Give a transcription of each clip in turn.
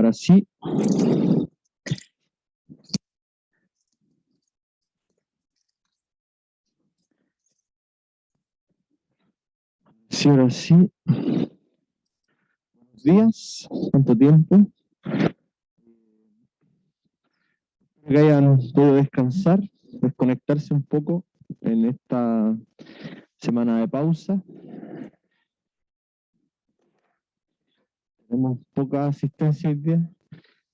Ahora sí. Sí, ahora sí. Buenos días. ¿Cuánto tiempo? Que hayan podido descansar, desconectarse un poco en esta semana de pausa. Tenemos poca asistencia hoy día,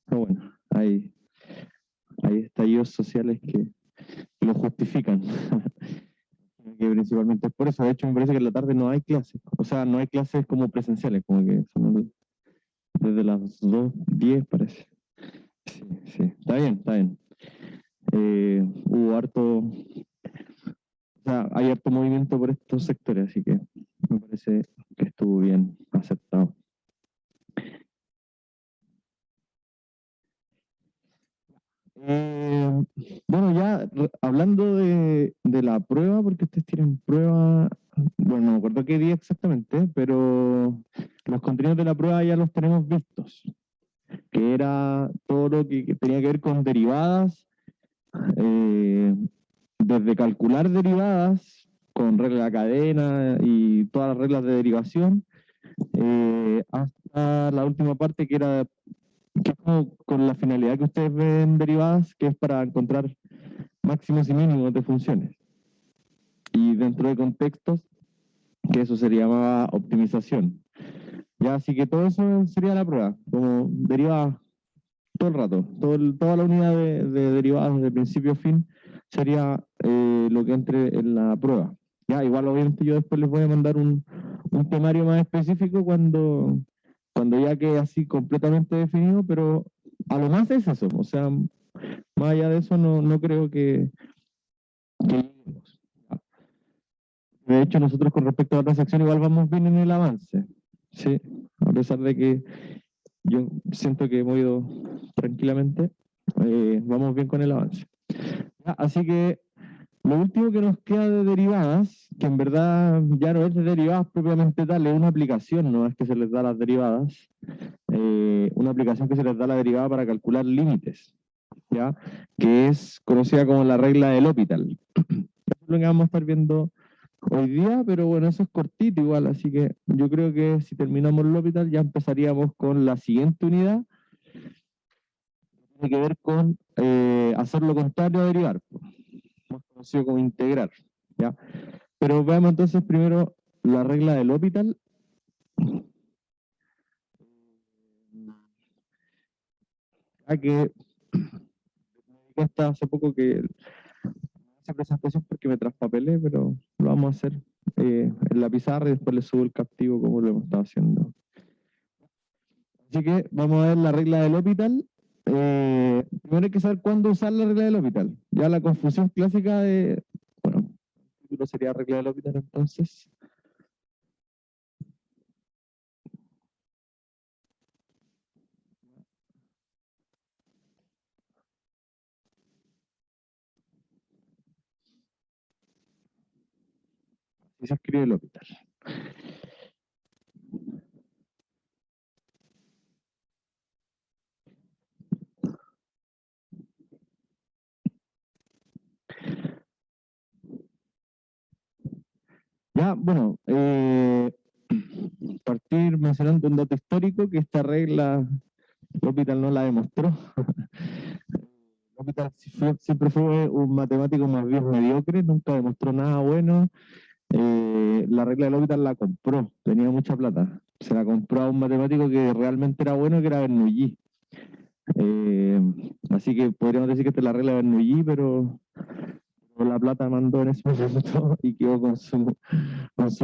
pero bueno, hay estallidos sociales que lo justifican. Que principalmente es por eso. De hecho, me parece que en la tarde no hay clases. O sea, no hay clases como presenciales, como que son desde las 2:10 parece. Sí, sí, está bien, está bien. Hubo harto, o sea, hay harto movimiento por estos sectores, así que me parece que estuvo bien aceptado. Bueno, ya hablando de la prueba, porque ustedes tienen prueba, bueno, no me acuerdo qué día exactamente, pero los contenidos de la prueba ya los tenemos vistos, que era todo lo que tenía que ver con derivadas, desde calcular derivadas con regla de cadena y todas las reglas de derivación, hasta la última parte que es como con la finalidad que ustedes ven derivadas, que es para encontrar máximos y mínimos de funciones. Y dentro de contextos, que eso se llamaba optimización. Ya, así que todo eso sería la prueba, como derivadas todo el rato, toda la unidad de derivadas de principio a fin sería lo que entre en la prueba. Ya, igual obviamente yo después les voy a mandar un temario más específico cuando ya quede así completamente definido, pero a lo más es eso, o sea, más allá de eso no creo que lleguemos. De hecho, nosotros con respecto a la transacción igual vamos bien en el avance, ¿sí? A pesar de que yo siento que hemos ido tranquilamente, vamos bien con el avance. Ya, así que lo último que nos queda de derivadas, que en verdad ya no es de derivadas propiamente tal, es una aplicación, no es que se les da las derivadas, una aplicación que se les da la derivada para calcular límites, ¿ya? Que es conocida como la regla del L'Hopital. Eso es lo que vamos a estar viendo hoy día, pero bueno, eso es cortito igual, así que yo creo que si terminamos L'Hopital ya empezaríamos con la siguiente unidad, que tiene que ver con hacer lo contrario a derivar, más conocido como integrar, ¿ya? Pero veamos entonces primero la regla del L'Hopital. Que hasta hace poco que hice presentación porque me traspapelé, pero lo vamos a hacer en la pizarra y después le subo el captivo como lo hemos estado haciendo. Así que vamos a ver la regla del L'Hopital. Primero hay que saber cuándo usar la regla del L'Hopital. Ya la confusión clásica bueno, el título sería regla del L'Hopital entonces. Y se escribe L'Hopital. Ya, bueno, partir mencionando un dato histórico, que esta regla L'Hopital no la demostró. L'Hopital siempre fue un matemático más bien mediocre, nunca demostró nada bueno. La regla de L'Hopital la compró, tenía mucha plata. Se la compró a un matemático que realmente era bueno, que era Bernoulli. Así que podríamos decir que esta es la regla de Bernoulli, pero la plata mandó en ese momento y quedó con su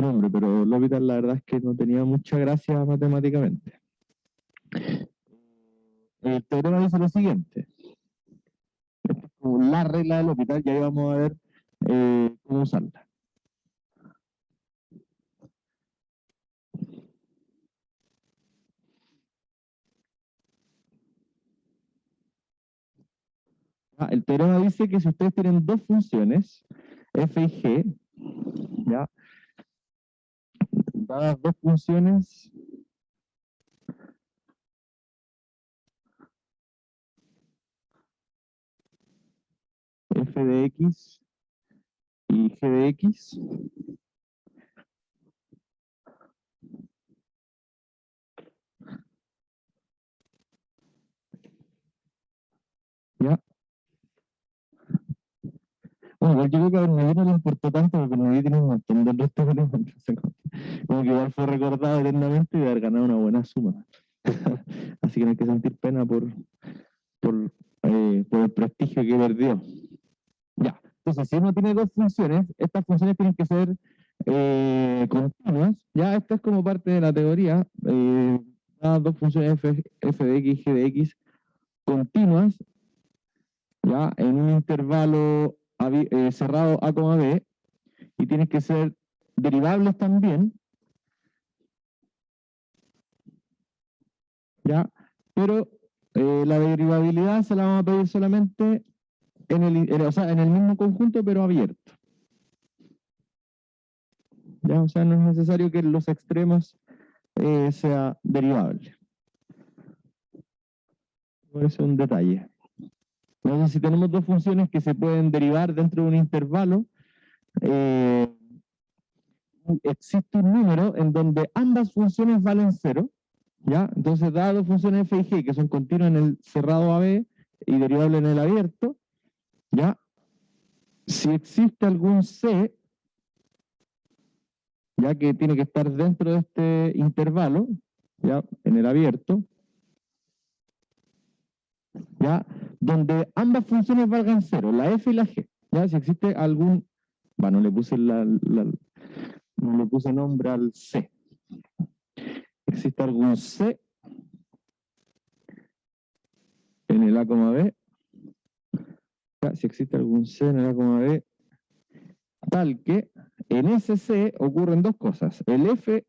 nombre. Pero L'Hopital la verdad es que no tenía mucha gracia matemáticamente. El teorema dice lo siguiente. Esta es como la regla de L'Hopital, y ahí vamos a ver cómo usarla. El teorema dice que si ustedes tienen dos funciones, f y g, ¿ya? Dadas dos funciones f de x y g de x. ¿Ya? Bueno, igual yo creo que a Bernabé no le importó tanto porque Bernabé tiene un montón de otros teoremas, entonces como que igual fue recordado eternamente y de haber ganado una buena suma. Así que no hay que sentir pena por el prestigio que perdió. Ya, entonces si uno tiene dos funciones, estas funciones tienen que ser continuas. Ya, esta es como parte de la teoría. Las dos funciones f de x y g de x continuas, ya, en un intervalo cerrado a, b, y tienen que ser derivables también, ya, pero la derivabilidad se la vamos a pedir solamente o sea, en el mismo conjunto, pero abierto. ¿Ya? O sea, no es necesario que en los extremos sea derivable. Por eso es un detalle. Entonces, si tenemos dos funciones que se pueden derivar dentro de un intervalo, existe un número en donde ambas funciones valen 0, ¿ya? Entonces, dadas dos funciones f y g que son continuas en el cerrado AB y derivables en el abierto, ¿ya? Si existe algún c, ya que tiene que estar dentro de este intervalo, ya, en el abierto, ya, donde ambas funciones valgan 0, la f y la g, ya, si existe algún, bueno, no le puse no le puse nombre al c, existe algún c en el a, b, ya, si existe algún c en el a, b, tal que en ese c ocurren dos cosas, el f,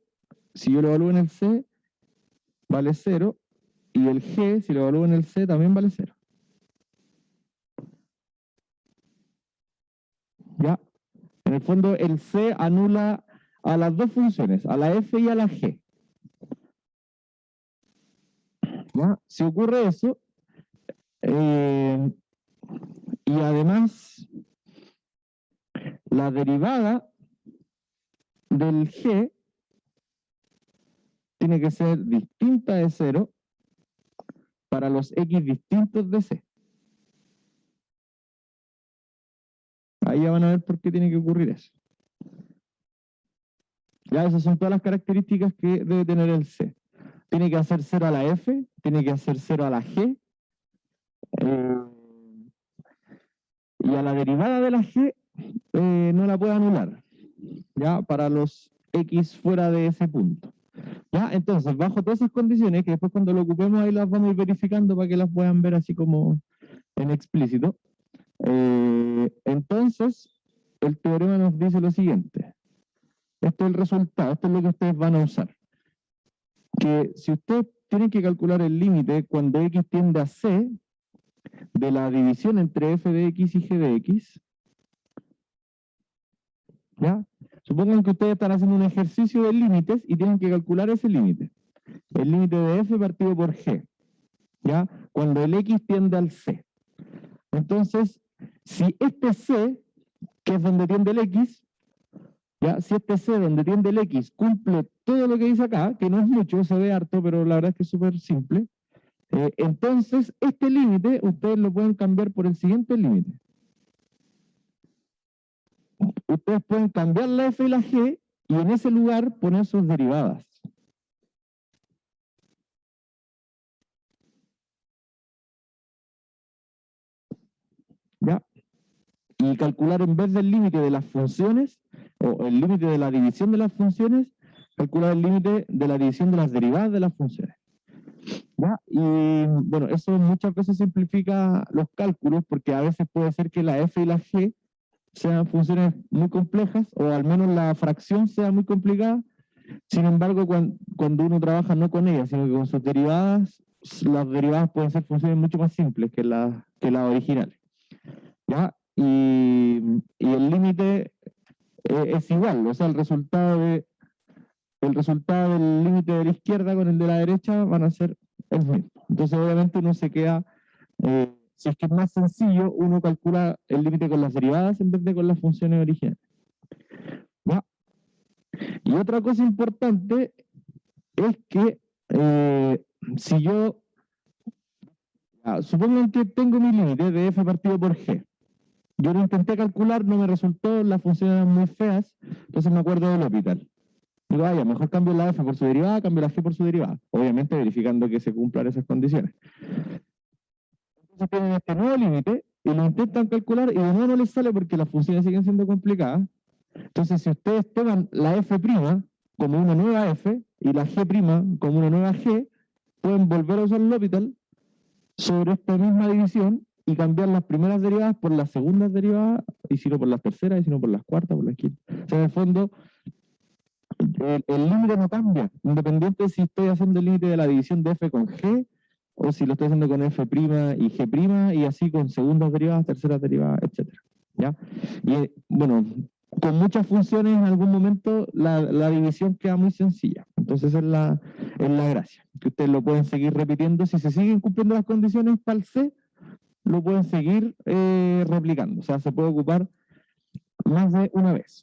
si yo lo evalúo en el c, vale 0, y el g, si lo evalúo en el c, también vale 0. ¿Ya? En el fondo, el c anula a las dos funciones, a la f y a la g. ¿Ya? Si ocurre eso, y además la derivada del g tiene que ser distinta de 0 para los x distintos de c. Ahí ya van a ver por qué tiene que ocurrir eso. Ya, esas son todas las características que debe tener el c. Tiene que hacer 0 a la f, tiene que hacer 0 a la g, y a la derivada de la g no la puede anular, ¿ya? Para los x fuera de ese punto. ¿Ya? Entonces, bajo todas esas condiciones, que después cuando lo ocupemos ahí las vamos a ir verificando para que las puedan ver así como en explícito. Entonces, el teorema nos dice lo siguiente. Esto es el resultado, esto es lo que ustedes van a usar. Que si ustedes tienen que calcular el límite cuando x tiende a c de la división entre f de x y g de x, ¿ya? Supongan que ustedes están haciendo un ejercicio de límites y tienen que calcular ese límite. El límite de f partido por g, ¿ya? Cuando el x tiende al c. Entonces, si este c, que es donde tiende el x, ¿ya? Si este c donde tiende el x cumple todo lo que dice acá, que no es mucho, se ve harto, pero la verdad es que es súper simple, entonces este límite ustedes lo pueden cambiar por el siguiente límite. Ustedes pueden cambiar la f y la g y en ese lugar poner sus derivadas. ¿Ya? Y calcular en vez del límite de las funciones, o el límite de la división de las funciones, calcular el límite de la división de las derivadas de las funciones. ¿Ya? Y bueno, eso muchas veces simplifica los cálculos porque a veces puede ser que la f y la g sean funciones muy complejas o al menos la fracción sea muy complicada. Sin embargo, cuando uno trabaja no con ellas, sino que con sus derivadas, las derivadas pueden ser funciones mucho más simples que las originales. ¿Ya? Y el límite es igual, o sea, el resultado del límite de la izquierda con el de la derecha van a ser el mismo. Entonces, obviamente, uno se queda si es que es más sencillo, uno calcula el límite con las derivadas en vez de con las funciones originales. ¿Ya? Y otra cosa importante es que si yo, supongan que tengo mi límite de f partido por g, yo lo intenté calcular, no me resultó, las funciones eran muy feas, entonces me acuerdo del L'Hopital. Digo, vaya, mejor cambio la f por su derivada, cambio la g por su derivada, obviamente verificando que se cumplan esas condiciones. Entonces tienen este nuevo límite y lo intentan calcular y de nuevo no les sale porque las funciones siguen siendo complicadas. Entonces, si ustedes toman la f' como una nueva f y la g' como una nueva g, pueden volver a usar el L'Hopital sobre esta misma división y cambiar las primeras derivadas por las segundas derivadas, y si no por las terceras, y si no por las cuartas, por las quintas. O sea, en el fondo, el límite no cambia, independiente de si estoy haciendo el límite de la división de f con g, o si lo estoy haciendo con f' y g', y así con segundas derivadas, terceras derivadas, etc. ¿Ya? Y bueno, con muchas funciones en algún momento la división queda muy sencilla. Entonces es la gracia, que ustedes lo pueden seguir repitiendo. Si se siguen cumpliendo las condiciones para el C, lo pueden seguir replicando. O sea, se puede ocupar más de una vez.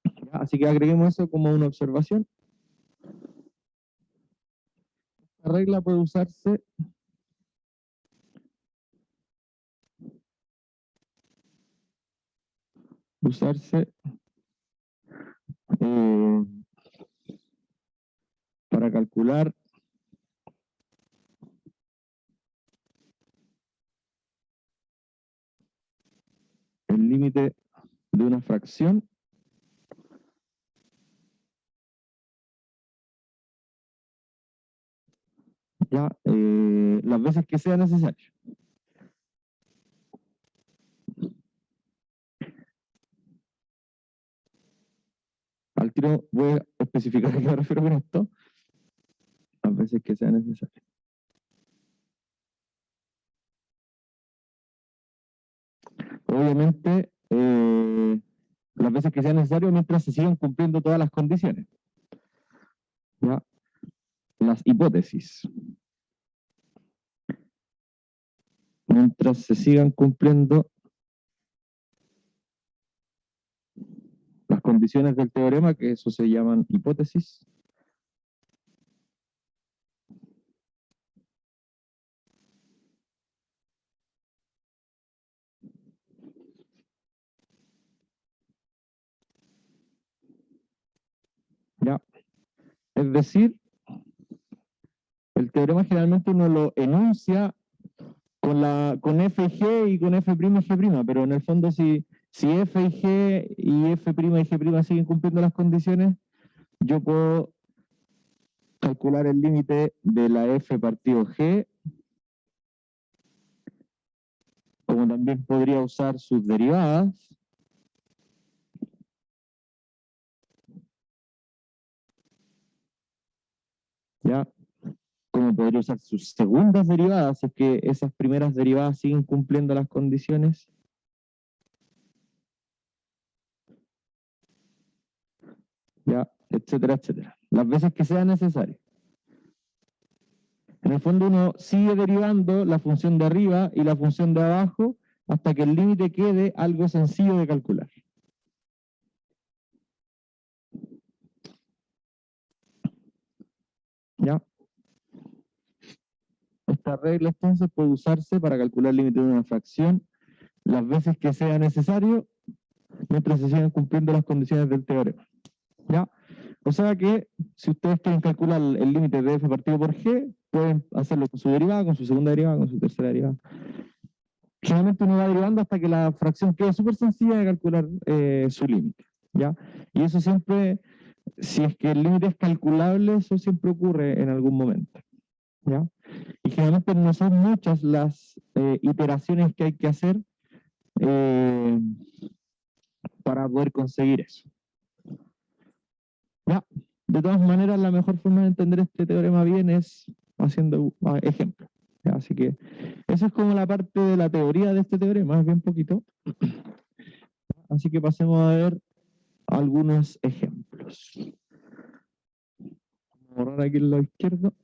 ¿Ya? Así que agreguemos eso como una observación. La regla puede usarse eh, para calcular el límite de una fracción ya las veces que sea necesario. Al tiro voy a especificar a qué me refiero con esto, las veces que sea necesario. Obviamente, las veces que sea necesario mientras se sigan cumpliendo todas las condiciones. ¿Ya? Las hipótesis. Mientras se sigan cumpliendo las condiciones del teorema, que eso se llaman hipótesis. ¿Ya? Es decir, el teorema generalmente uno lo enuncia con f y g y con f' y g', pero en el fondo si f y g y f' y g' siguen cumpliendo las condiciones, yo puedo calcular el límite de la f partido g, como también podría usar sus derivadas, ¿ya? Como podría usar sus segundas derivadas, si es que esas primeras derivadas siguen cumpliendo las condiciones. ¿Ya? Etcétera, etcétera. Las veces que sea necesario. En el fondo uno sigue derivando la función de arriba y la función de abajo hasta que el límite quede algo sencillo de calcular. ¿Ya? Esta regla entonces puede usarse para calcular el límite de una fracción las veces que sea necesario mientras se sigan cumpliendo las condiciones del teorema. ¿Ya? O sea que si ustedes quieren calcular el límite de f partido por g, pueden hacerlo con su derivada, con su segunda derivada, con su tercera derivada. Generalmente uno va derivando hasta que la fracción quede súper sencilla de calcular su límite. ¿Ya? Y eso siempre, si es que el límite es calculable, eso siempre ocurre en algún momento. ¿Ya? Y generalmente no son muchas las iteraciones que hay que hacer para poder conseguir eso. ¿Ya? De todas maneras, la mejor forma de entender este teorema bien es haciendo ejemplos. ¿Ya? Así que eso es como la parte de la teoría de este teorema, es bien poquito. Así que pasemos a ver algunos ejemplos. Vamos a borrar aquí el lado izquierdo.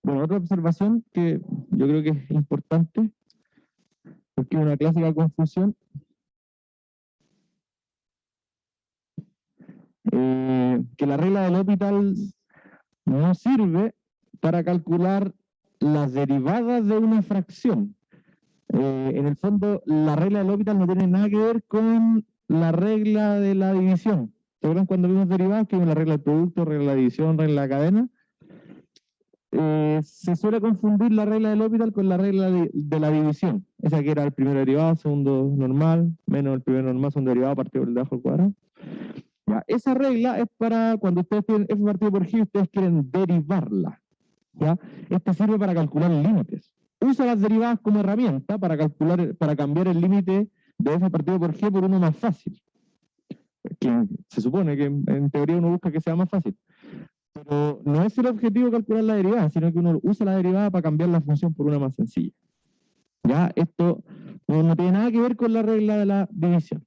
Bueno, otra observación que yo creo que es importante, porque es una clásica confusión, que la regla del L'Hopital no sirve para calcular las derivadas de una fracción. En el fondo, la regla del L'Hopital no tiene nada que ver con la regla de la división. ¿Se acuerdan cuando vimos derivadas? Que vimos la regla del producto, regla de la división, regla de la cadena. Se suele confundir la regla del L'Hopital con la regla de la división. Esa que era el primer derivado, segundo normal, menos el primer normal, segundo derivado partido por el de abajo al cuadrado. Ya, esa regla es para cuando ustedes tienen f partido por g y ustedes quieren derivarla. ¿Ya? Esta sirve para calcular límites. Usa las derivadas como herramienta para calcular, para cambiar el límite de f partido por g por uno más fácil. Que se supone que en teoría uno busca que sea más fácil. Pero no es el objetivo calcular la derivada, sino que uno usa la derivada para cambiar la función por una más sencilla. Ya, esto no tiene nada que ver con la regla de la división.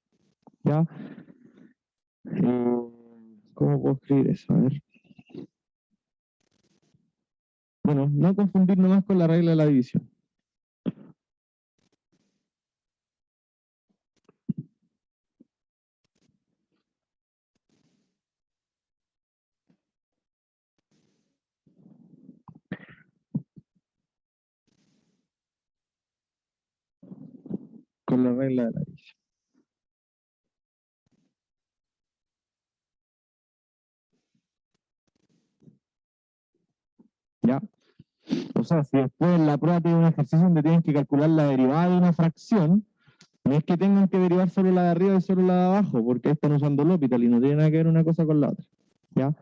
¿Ya? ¿Cómo puedo escribir eso? A ver. Bueno, no confundir nomás con la regla de la división. Con la regla de la división. ¿Ya? O sea, si después en la prueba tienen un ejercicio donde tienen que calcular la derivada de una fracción, no es que tengan que derivar solo la de arriba y solo la de abajo, porque ahí están usando L'Hopital y no tiene nada que ver una cosa con la otra. ¿Ya?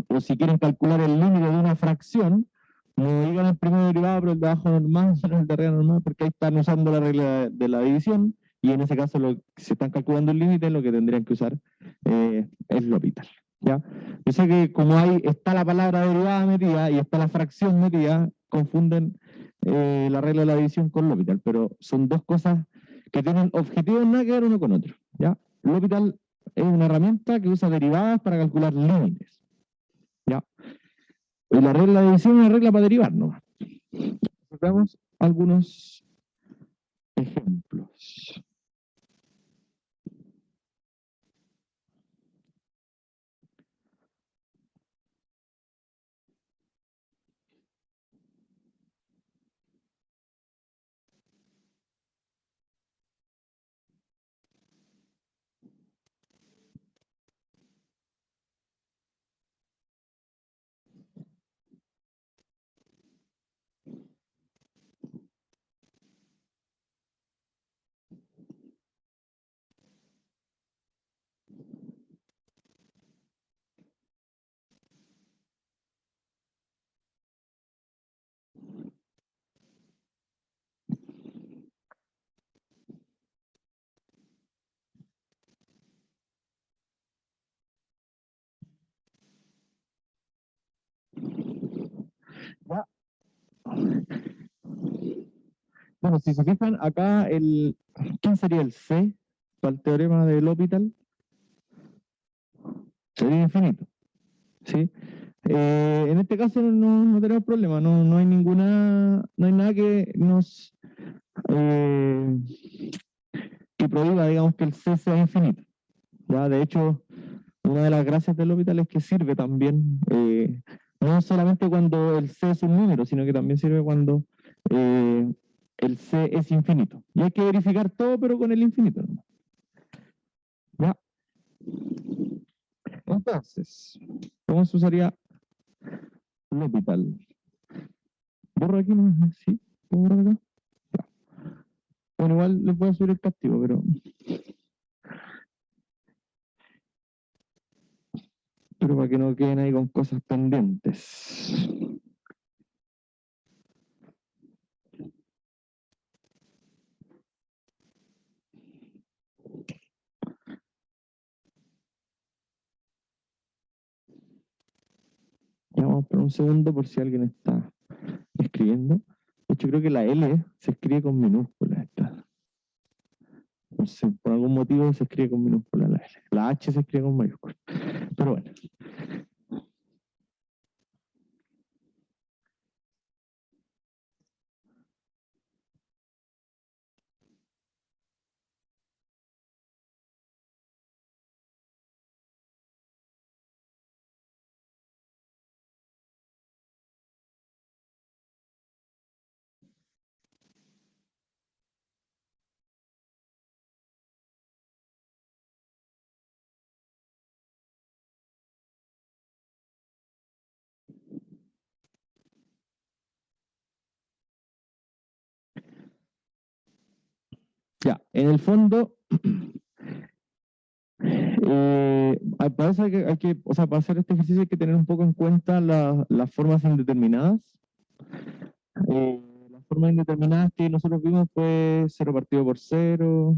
O si quieren calcular el límite de una fracción, no digan el primer derivado, pero el de abajo normal, sino el de arriba normal, porque ahí están usando la regla de la división, y en ese caso, si están calculando el límite, lo que tendrían que usar es L'Hopital. ¿Ya? Yo sé que como ahí está la palabra derivada metida y está la fracción metida, confunden la regla de la división con L'Hopital, pero son dos cosas que tienen objetivos nada que ver uno con otro. ¿Ya? L'Hopital es una herramienta que usa derivadas para calcular límites. ¿Ya? Y la regla de división es una regla para derivar, ¿no? Veamos algunos ejemplos. ¿Ya? Bueno, si se fijan, acá ¿quién sería el C para el teorema de L'Hopital? Sería infinito. ¿Sí? En este caso no tenemos problema, no hay no hay nada que nos eh, que prohíba, digamos, que el C sea infinito. ¿Ya? De hecho, una de las gracias del L'Hopital es que sirve también, no solamente cuando el C es un número, sino que también sirve cuando el C es infinito. Y hay que verificar todo, pero con el infinito, ¿no? ¿Ya? Entonces, ¿cómo se usaría L'Hopital? ¿Borro aquí? ¿No? ¿Sí? ¿Puedo borrar acá? Ya. Bueno, igual les voy a subir el castigo, pero para que no queden ahí con cosas pendientes. Ya vamos por un segundo por si alguien está escribiendo. De hecho, creo que la L se escribe con minúsculas. No sé, por algún motivo se escribe con minúsculas la L. La H se escribe con mayúsculas. Pero bueno. Ya, en el fondo, parece que hay que, o sea, para hacer este ejercicio hay que tener un poco en cuenta las formas indeterminadas. Las formas indeterminadas que nosotros vimos fue 0 partido por 0,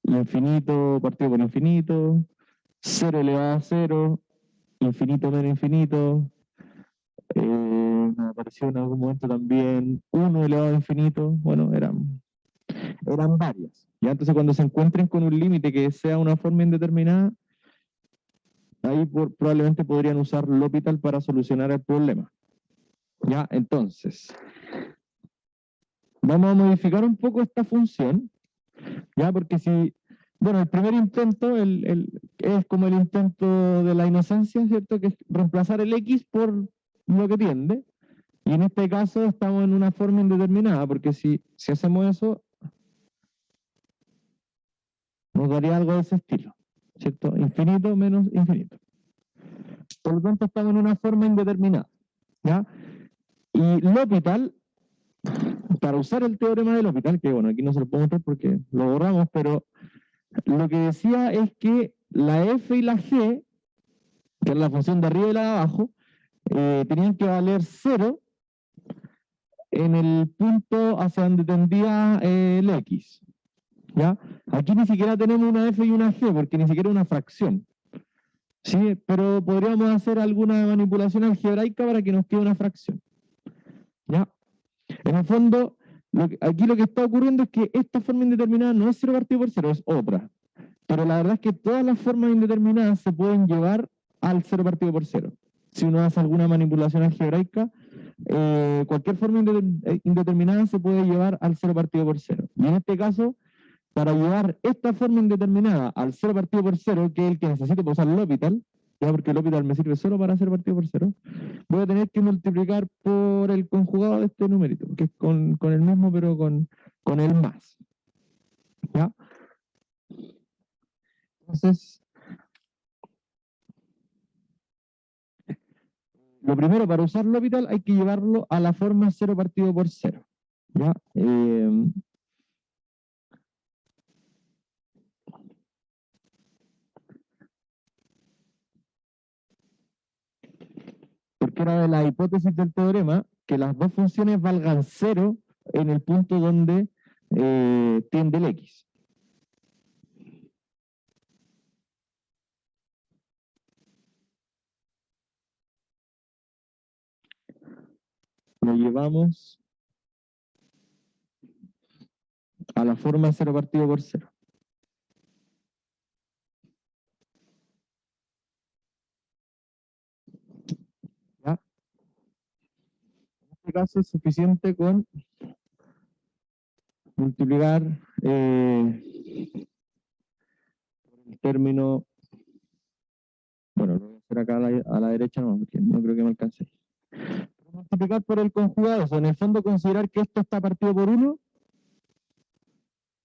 infinito partido por infinito, 0 elevado a 0, infinito menos infinito, me apareció en algún momento también 1 elevado a infinito, bueno, eran varias. ¿Ya? Entonces cuando se encuentren con un límite que sea una forma indeterminada, ahí probablemente podrían usar L'Hopital para solucionar el problema. ¿Ya? Entonces, vamos a modificar un poco esta función, ¿ya? Porque si, bueno, el primer intento es como el intento de la inocencia, ¿cierto? Que es reemplazar el X por lo que tiende. Y en este caso estamos en una forma indeterminada, porque si hacemos eso, nos daría algo de ese estilo, ¿cierto? Infinito menos infinito. Por lo tanto, estamos en una forma indeterminada, ¿ya? Y L'Hopital, para usar el teorema de L'Hopital, que bueno, aquí no se lo puedo mostrar porque lo borramos, pero lo que decía es que la f y la g, que es la función de arriba y la de abajo, tenían que valer 0 en el punto hacia donde tendía el x. ¿Ya? Aquí ni siquiera tenemos una f y una g, porque ni siquiera es una fracción. ¿Sí? Pero podríamos hacer alguna manipulación algebraica para que nos quede una fracción. ¿Ya? En el fondo, aquí lo que está ocurriendo es que esta forma indeterminada no es 0 partido por 0, es otra. Pero la verdad es que todas las formas indeterminadas se pueden llevar al 0 partido por 0. Si uno hace alguna manipulación algebraica, cualquier forma indeterminada se puede llevar al 0 partido por 0. Y en este caso, para llevar esta forma indeterminada al 0 partido por 0, que es el que necesito para usar L'Hopital, ya porque L'Hopital me sirve solo para 0 partido por 0, voy a tener que multiplicar por el conjugado de este numerito, que es con el mismo, pero con el más. ¿Ya? Entonces, lo primero, para usar L'Hopital hay que llevarlo a la forma 0 partido por 0. ¿Ya? Porque era de la hipótesis del teorema que las dos funciones valgan 0 en el punto donde tiende el x. Lo llevamos a la forma 0 partido por 0. ¿Ya? En este caso es suficiente con multiplicar el término, bueno, lo voy a hacer acá a la derecha, no, porque no creo que me alcance. Multiplicar por el conjugado, o sea, en el fondo considerar que esto está partido por 1,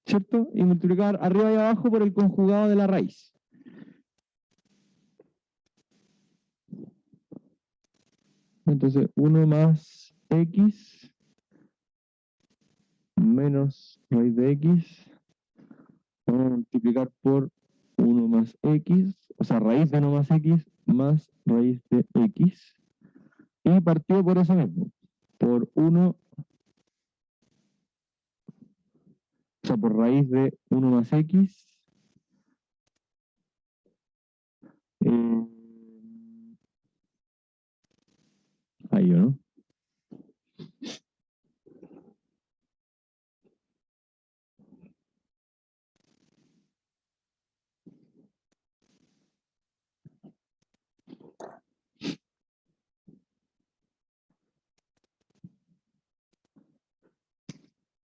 ¿cierto? Y multiplicar arriba y abajo por el conjugado de la raíz. Entonces, 1 más x menos raíz de x, vamos a multiplicar por 1 más x, o sea, raíz de 1 más x más raíz de x, y partido por eso mismo, por 1, o sea, por raíz de 1 más x, eh, ahí, ¿no?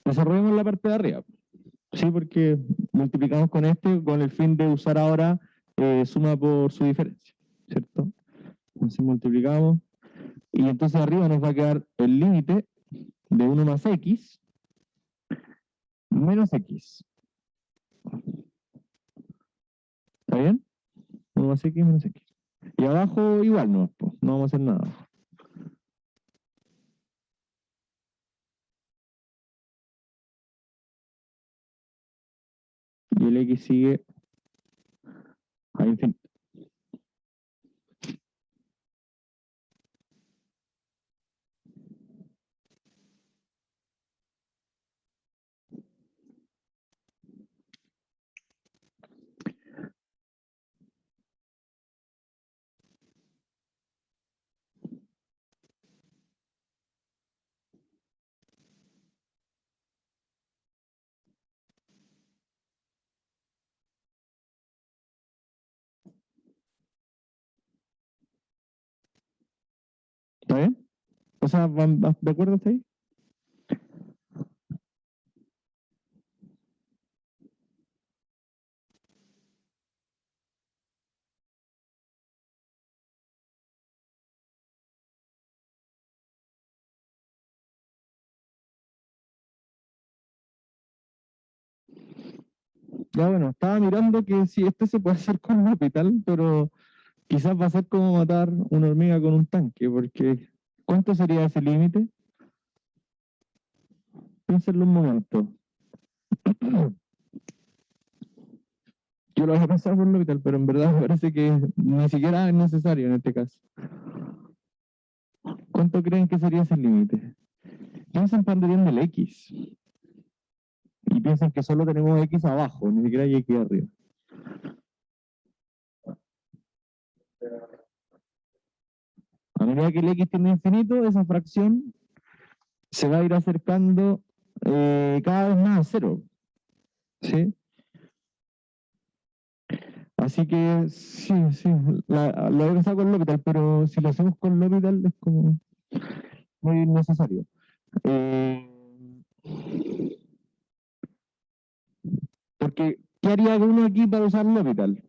Desarrollemos la parte de arriba. Sí, porque multiplicamos con este con el fin de usar ahora suma por su diferencia, ¿cierto? Entonces multiplicamos y entonces arriba nos va a quedar el límite de 1 más x menos x. ¿Está bien? 1 más x menos x. Y abajo igual no, pues, no vamos a hacer nada. el X sigue a infinito. ¿Está bien? O sea, ¿van de acuerdo hasta ahí? Ya bueno, estaba mirando que si este se puede hacer con un hospital, pero quizás va a ser como matar una hormiga con un tanque, porque ¿cuánto sería ese límite? Piénsenlo un momento. Yo lo voy a pasar por el hospital, pero en verdad me parece que ni siquiera es necesario en este caso. ¿Cuánto creen que sería ese límite? Piensen cuando viene el X. Y piensen que solo tenemos X abajo, ni siquiera hay X arriba. A medida que el X tiende a infinito, esa fracción se va a ir acercando cada vez más a cero. ¿Sí? Así que sí, lo he pensado con L'Hopital, pero si lo hacemos con L'Hopital es como muy necesario. Porque, ¿qué haría uno aquí para usar L'Hopital?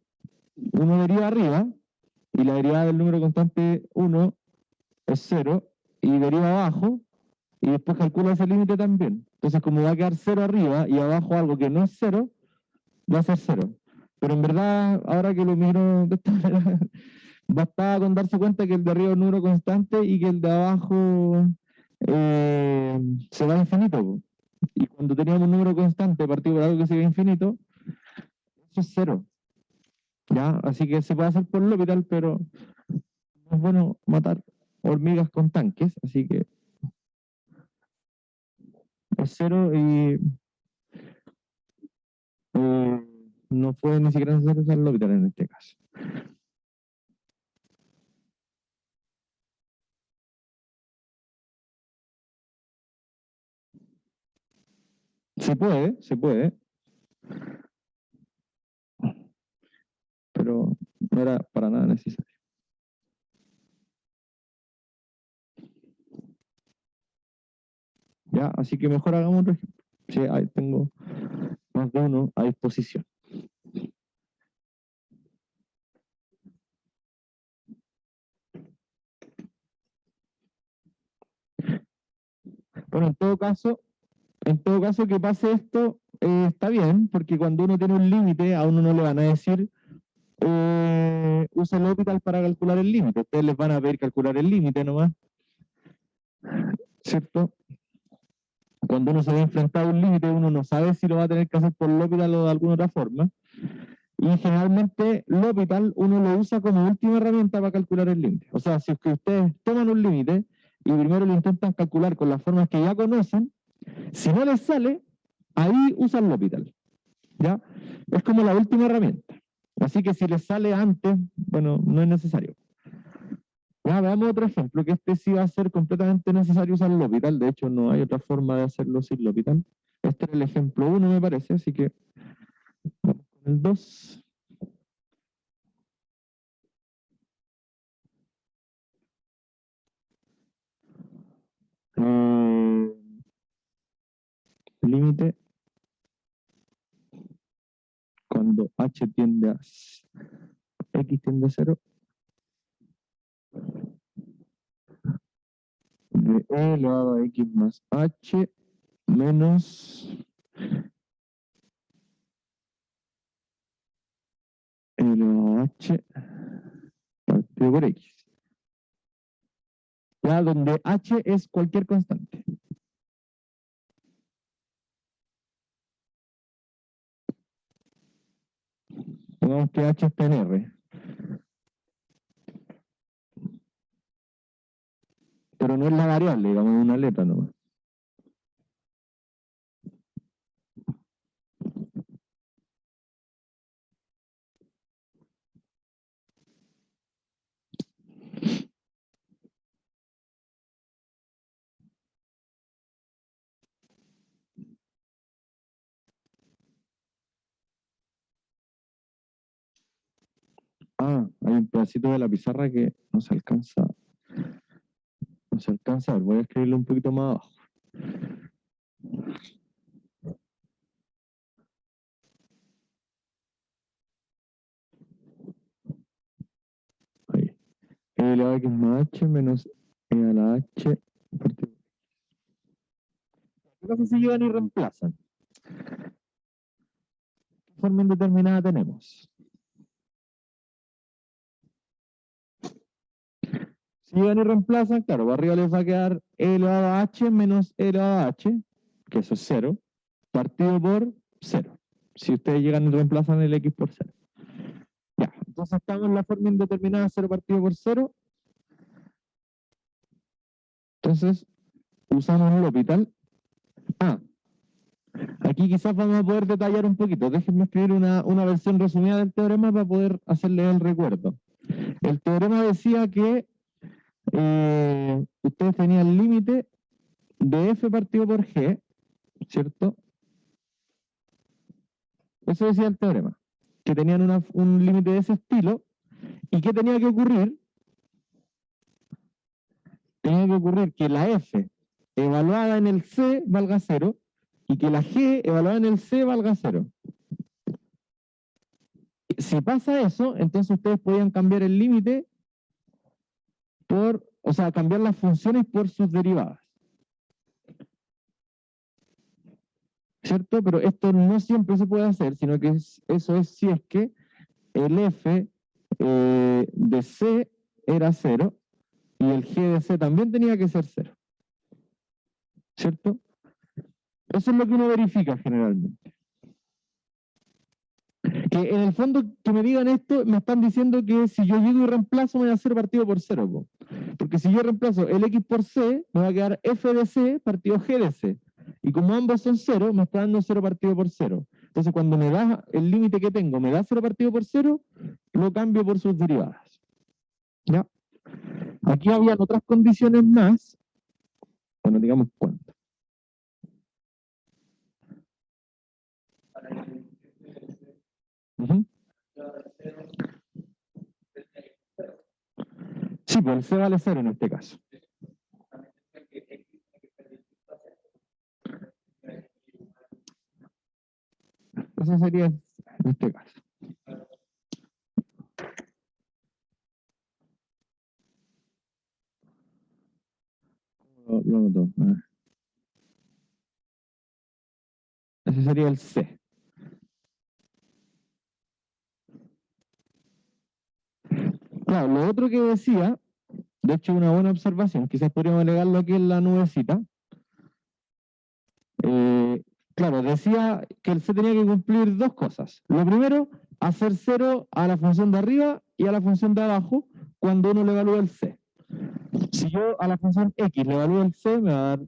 Uno deriva arriba, y la derivada del número constante 1 es 0, y deriva abajo, y después calcula ese límite también. Entonces, como va a quedar 0 arriba y abajo algo que no es 0, va a ser 0. Pero en verdad, ahora que lo miro de esta manera, bastaba con darse cuenta que el de arriba es un número constante y que el de abajo se va a infinito. Y cuando teníamos un número constante partido por algo que sigue infinito, eso es 0. ¿Ya? Así que se puede hacer por L'Hopital, pero no es bueno matar hormigas con tanques, así que es 0 y no fue ni siquiera necesario usar L'Hopital en este caso. Se puede, pero no era para nada necesario. ¿Ya? Así que mejor hagamos otro ejemplo. Sí, ahí tengo más de uno a disposición. Bueno, en todo caso que pase esto, está bien, porque cuando uno tiene un límite, a uno no le van a decir usa el L'Hopital para calcular el límite. Ustedes les van a pedir calcular el límite nomás, ¿cierto? Cuando uno se ve enfrentado a un límite, uno no sabe si lo va a tener que hacer por L'Hopital o de alguna otra forma. Y generalmente L'Hopital uno lo usa como última herramienta para calcular el límite. O sea, si es que ustedes toman un límite y primero lo intentan calcular con las formas que ya conocen, si no les sale, ahí usan L'Hopital. ¿Ya? Es como la última herramienta. Así que si les sale antes, bueno, no es necesario. Ya, veamos otro ejemplo, que este sí va a ser completamente necesario usar L'Hopital. De hecho, no hay otra forma de hacerlo sin L'Hopital. Este es el ejemplo 1, me parece, así que vamos con el 2. Límite cuando h tiende a x tiende a 0 de e elevado a x más h menos e elevado a h partido por x. Ya donde h es cualquier constante. Supongamos que H está en R. Pero no es la variable, digamos, es una letra nomás. Ah, hay un pedacito de la pizarra que no se alcanza. No se alcanza a ver. Voy a escribirlo un poquito más abajo. Ahí. E elevado a x más h menos e a la h partido. ¿Qué pasa si llegan y reemplazan? ¿Qué forma indeterminada tenemos? Si llegan y reemplazan, claro, para arriba les va a quedar e elevado a h menos e elevado a h, que eso es 0, partido por 0. Si ustedes llegan y reemplazan el x por 0. Ya, entonces estamos en la forma indeterminada 0 partido por 0. Entonces, usamos el L'Hopital. Ah, aquí quizás vamos a poder detallar un poquito. Déjenme escribir una versión resumida del teorema para poder hacerle el recuerdo. El teorema decía que ustedes tenían el límite de f partido por g, ¿cierto? Eso decía el teorema, que tenían un límite de ese estilo. ¿Y qué tenía que ocurrir? Tenía que ocurrir que la f evaluada en el c valga 0 y que la g evaluada en el c valga 0. Si pasa eso, entonces ustedes podían cambiar el límite o sea, cambiar las funciones por sus derivadas. ¿Cierto? Pero esto no siempre se puede hacer, sino que eso es si es que el f de c era 0 y el g de c también tenía que ser 0. ¿Cierto? Eso es lo que uno verifica generalmente. Que en el fondo, que me digan esto, me están diciendo que si yo llego y reemplazo, me va a hacer partido por 0. Po. Porque si yo reemplazo el x por c, me va a quedar f de c partido g de c. Y como ambos son 0, me está dando 0 partido por 0. Entonces, cuando me da el límite que tengo, me da 0 partido por 0, lo cambio por sus derivadas. ¿Ya? Aquí habían otras condiciones más. Bueno, digamos cuánto. Sí, pues el c vale 0 en este caso. Eso sería en este caso. Lo anoto. Ese sería el C. Claro, lo otro que decía, de hecho una buena observación, quizás podríamos agregarlo aquí en la nubecita. Claro, decía que el C tenía que cumplir dos cosas. Lo primero, hacer 0 a la función de arriba y a la función de abajo cuando uno le evalúa el C. Si yo a la función X le evalúo el C, me va a dar,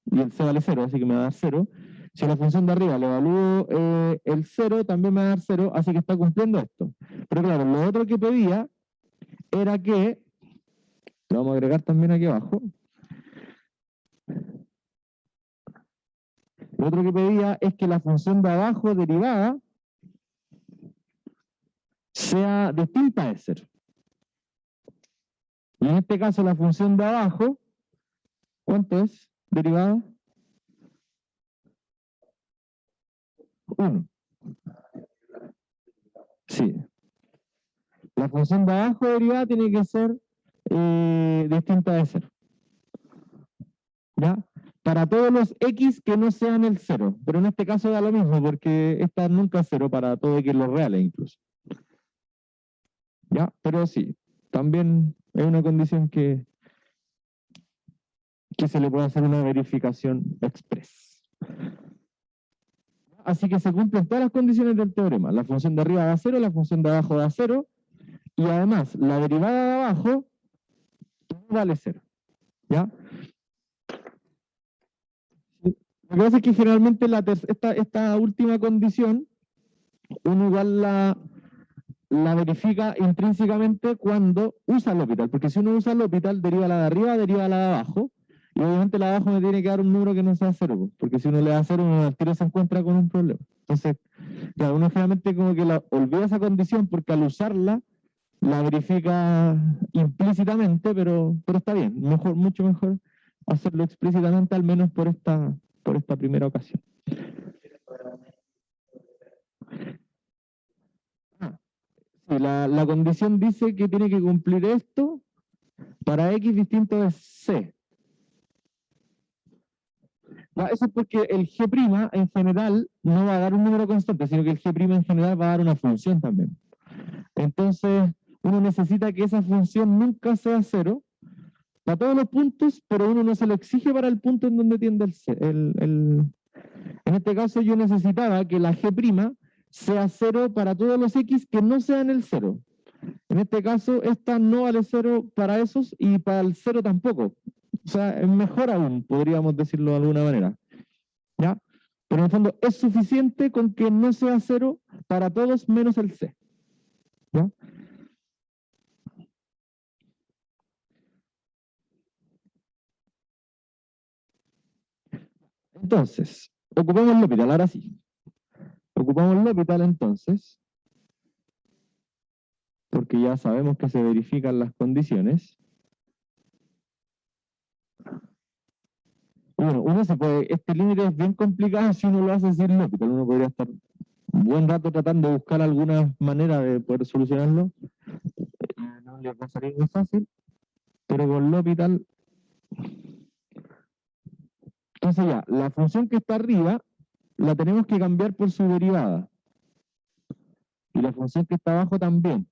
y el C vale 0, así que me va a dar 0. Si a la función de arriba le evalúo el 0, también me va a dar 0, así que está cumpliendo esto. Pero claro, lo otro que pedía era que, lo vamos a agregar también aquí abajo, lo otro que pedía es que la función de abajo derivada sea distinta de 0. Y en este caso la función de abajo, ¿cuánto es? Derivada 1. Sí. La función de abajo derivada tiene que ser distinta de 0. ¿Ya? Para todos los x que no sean el 0. Pero en este caso da lo mismo, porque esta nunca es 0 para todo x los reales incluso. ¿Ya? Pero sí, también es una condición que se le puede hacer una verificación express. Así que se cumplen todas las condiciones del teorema. La función de arriba da 0, la función de abajo da 0, y además la derivada de abajo vale 0. ¿Ya? Lo que pasa es que generalmente esta última condición uno igual la verifica intrínsecamente cuando usa el L'Hopital, porque si uno usa el L'Hopital, deriva la de arriba, deriva la de abajo, y obviamente la de abajo me tiene que dar un número que no sea 0, porque si uno le da 0, uno al tiro se encuentra con un problema. Entonces, claro, uno generalmente como que olvida esa condición, porque al usarla, la verifica implícitamente, pero está bien, mucho mejor hacerlo explícitamente, al menos por esta primera ocasión. Sí, la condición dice que tiene que cumplir esto para X distinto de C. Eso es porque el G' en general no va a dar un número constante, sino que el G' en general va a dar una función también. Entonces, uno necesita que esa función nunca sea 0 para todos los puntos, pero uno no se lo exige para el punto en donde tiende en este caso yo necesitaba que la G' sea 0 para todos los X que no sean el 0. En este caso, esta no vale 0 para esos y para el 0 tampoco. O sea, es mejor aún, podríamos decirlo de alguna manera. ¿Ya? Pero en el fondo es suficiente con que no sea 0 para todos menos el C. ¿Ya? Entonces, ocupamos L'Hopital, ahora sí. Ocupamos L'Hopital entonces, porque ya sabemos que se verifican las condiciones. Bueno, uno se puede, este límite es bien complicado si uno lo hace sin L'Hopital. Uno podría estar un buen rato tratando de buscar alguna manera de poder solucionarlo. No le va a salir muy fácil, pero con L'Hopital. Entonces ya, la función que está arriba la tenemos que cambiar por su derivada. Y la función que está abajo también.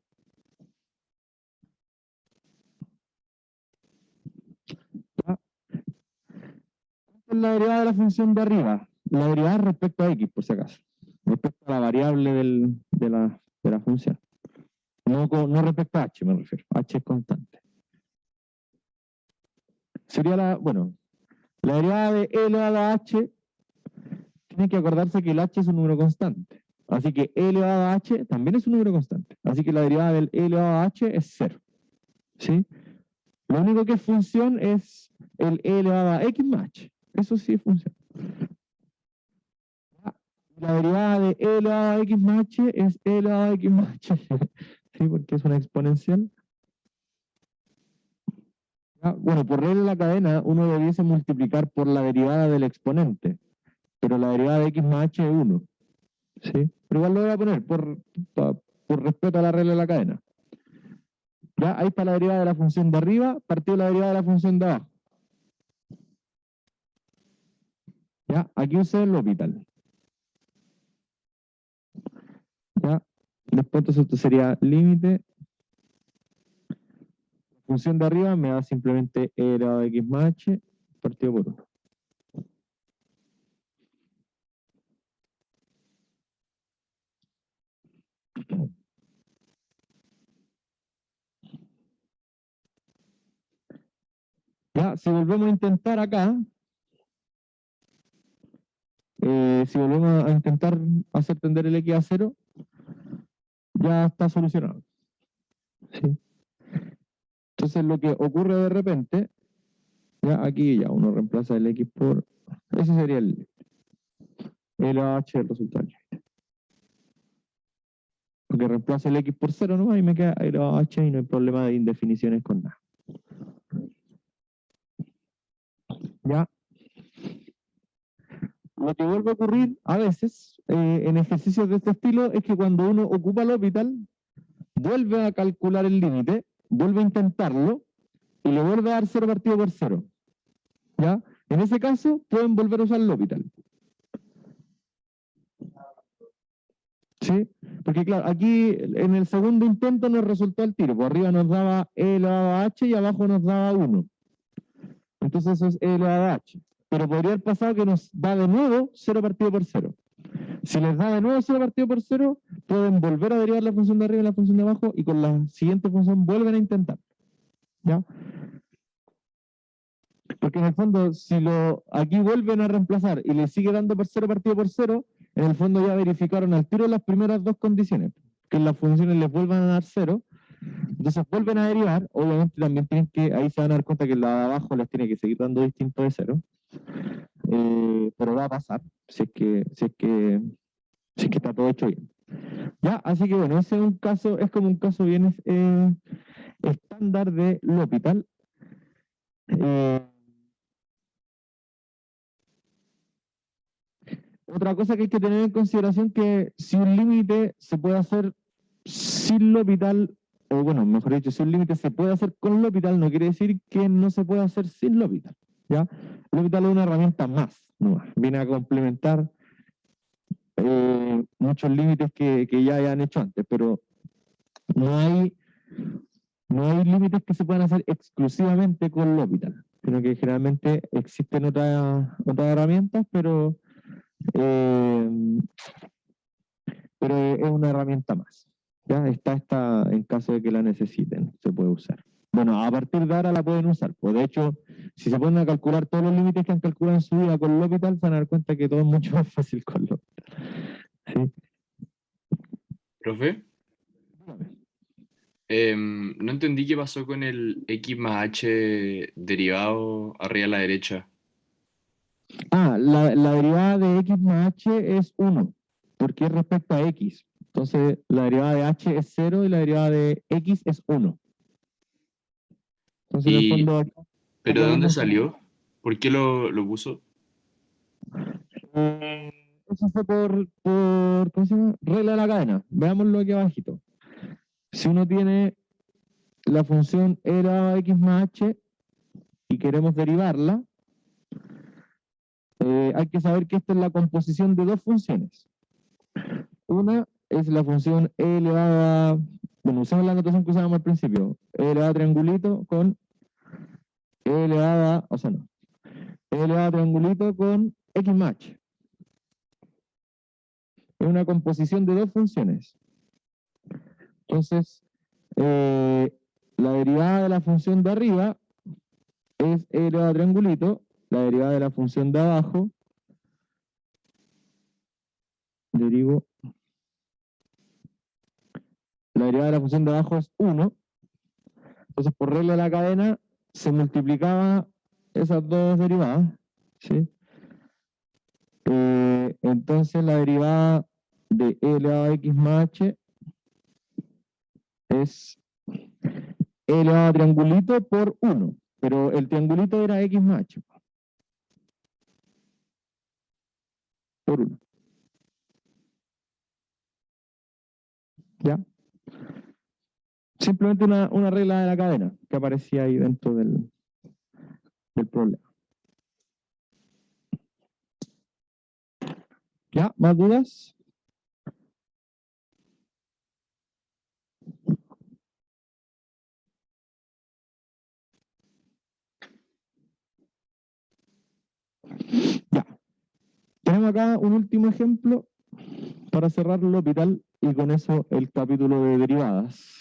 ¿Ya? Esta es la derivada de la función de arriba. La derivada es respecto a x, por si acaso. Respecto a la variable de la función. No respecto a h, me refiero. H es constante. Sería la derivada de e elevado a h, tiene que acordarse que el h es un número constante. Así que e elevado a h también es un número constante. Así que la derivada del e elevado a h es 0. ¿Sí? Lo único que es función es el e elevado a x más h. Eso sí es función. La derivada de e elevado a x más h es e elevado a x más h. ¿Sí? Porque es una exponencial. Bueno, por regla de la cadena, uno debiese multiplicar por la derivada del exponente. Pero la derivada de x más h es 1. ¿Sí? Pero igual lo voy a poner por respeto a la regla de la cadena. ¿Ya? Ahí está la derivada de la función de arriba, partido la derivada de la función de abajo. ¿Ya? Aquí usé el L'Hopital. ¿Ya? Después entonces esto sería límite. La función de arriba me da simplemente e elevado a x más h partido por 1. Ya, si volvemos a intentar acá, si volvemos a intentar hacer tender el x a 0, ya está solucionado. ¿Sí? Entonces lo que ocurre de repente, ya aquí ya uno reemplaza el x por, ese sería el h del resultado. Porque reemplazo el x por 0 nomás y me queda h y no hay problema de indefiniciones con nada. ¿Ya? Lo que vuelve a ocurrir a veces en ejercicios de este estilo es que cuando uno ocupa L'Hopital, vuelve a calcular el límite, vuelve a intentarlo y le vuelve a dar 0 partido por 0. ¿Ya? En ese caso, pueden volver a usar L'Hopital. ¿Sí? Porque claro, aquí en el segundo intento nos resultó el tiro. Por arriba nos daba e elevado a h y abajo nos daba 1. Entonces eso es e elevado a h. Pero podría haber pasado que nos da de nuevo 0 partido por 0. Si les da de nuevo 0 partido por 0, pueden volver a derivar la función de arriba y la función de abajo y con la siguiente función vuelven a intentar. ¿Ya? Porque en el fondo, si aquí vuelven a reemplazar y le sigue dando por 0 partido por 0, en el fondo ya verificaron al tiro las primeras dos condiciones, que las funciones les vuelvan a dar 0. Entonces vuelven a derivar, obviamente también tienen que, ahí se van a dar cuenta que la de abajo les tiene que seguir dando distinto de 0, pero va a pasar, si es que está todo hecho bien. Ya, así que bueno, ese es un caso, es como un caso bien estándar de L'Hopital. Otra cosa que hay que tener en consideración que si un límite se puede hacer sin L'Hopital, o bueno, mejor dicho, si un límite se puede hacer con L'Hopital, no quiere decir que no se puede hacer sin L'Hopital, ¿ya? L'Hopital es una herramienta más, ¿no? Viene a complementar muchos límites que ya hayan hecho antes, pero no hay límites que se puedan hacer exclusivamente con L'Hopital, sino que generalmente existen otras herramientas, eh, pero es una herramienta más. Ya está en caso de que la necesiten, se puede usar. Bueno, a partir de ahora la pueden usar. Pues de hecho, si se ponen a calcular todos los límites que han calculado en su vida con L'Hopital, se van a dar cuenta que todo es mucho más fácil con L'Hopital. ¿Sí? ¿Profe? No entendí qué pasó con el x más h derivado arriba a la derecha. La derivada de x más h es 1, porque es respecto a x. Entonces, la derivada de h es 0 y la derivada de x es 1. Entonces, en el Y, fondo, aquí ¿pero de dónde podemos... salió? ¿Por qué lo puso? Eso fue ¿cómo se llama? Regla de la cadena. Veámoslo aquí abajito. Si uno tiene la función e elevado a x más h y queremos derivarla, hay que saber que esta es la composición de dos funciones. Una es la función e elevado a, bueno, usamos la notación que usábamos al principio, e elevado a triangulito con e elevado a, o sea, no, e elevado a triangulito con x más h. Es una composición de dos funciones. Entonces, la derivada de la función de arriba es e elevado a triangulito, la derivada de la función de abajo, derivo, la derivada de la función de abajo es 1, entonces por regla de la cadena se multiplicaba esas dos derivadas, ¿sí? Entonces la derivada de e elevado a x más h es e elevado a triangulito por 1, pero el triangulito era x más h, por 1. ¿Ya? Simplemente una regla de la cadena que aparecía ahí dentro del problema. ¿Ya? ¿Más dudas? Ya. Tenemos acá un último ejemplo para cerrar L'Hopital y con eso el capítulo de derivadas.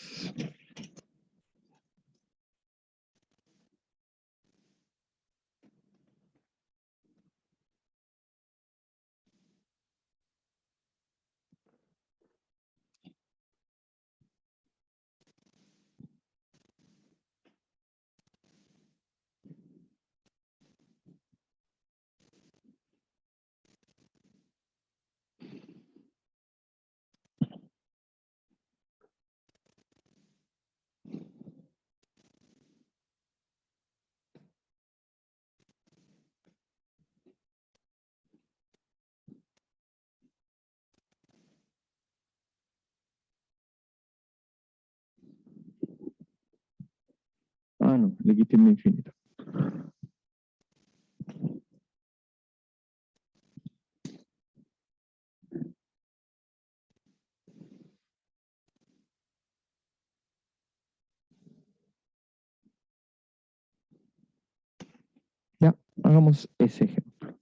Ah, no, le quité el infinito. Ya, hagamos ese ejemplo.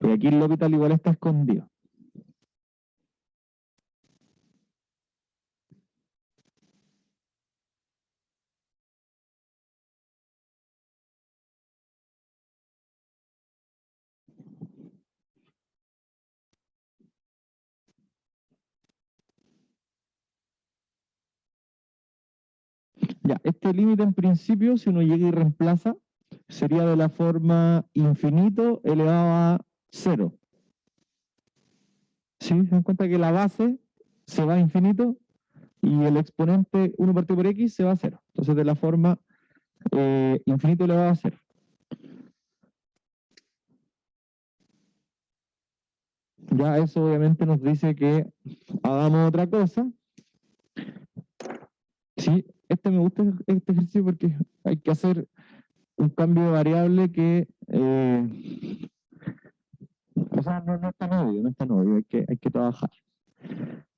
Porque aquí el L'Hopital igual está escondido. Ya, este límite en principio, si uno llega y reemplaza, sería de la forma infinito elevado a 0. ¿Sí? ¿Se dan cuenta que la base se va a infinito y el exponente 1 partido por x se va a 0? Entonces de la forma infinito elevado a 0. Ya eso obviamente nos dice que hagamos otra cosa. Sí, me gusta este ejercicio porque hay que hacer un cambio de variable que, o sea, no es tan obvio, no es tan obvio, hay que trabajar.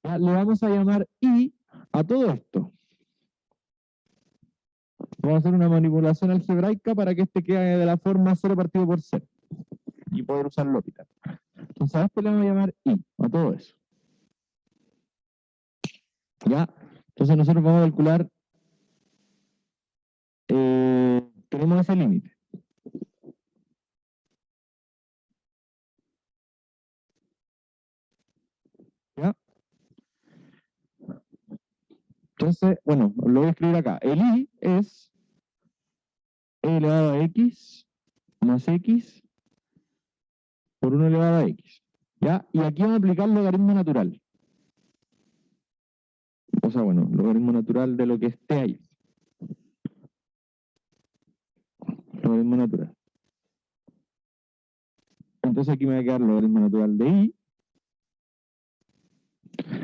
Ya, le vamos a llamar i a todo esto. Vamos a hacer una manipulación algebraica para que este quede de la forma 0 partido por 0 y poder usar L'Hopital. Entonces a este le vamos a llamar i, a todo eso. ¿Ya? Entonces nosotros vamos a calcular, tenemos ese límite. ¿Ya? Entonces, bueno, lo voy a escribir acá. El i es e elevado a x más x por 1 elevado a x. ¿Ya? Y aquí vamos a aplicar logaritmo natural. O sea, bueno, logaritmo natural de lo que esté ahí. Logaritmo natural. Entonces aquí me va a quedar logaritmo natural de i.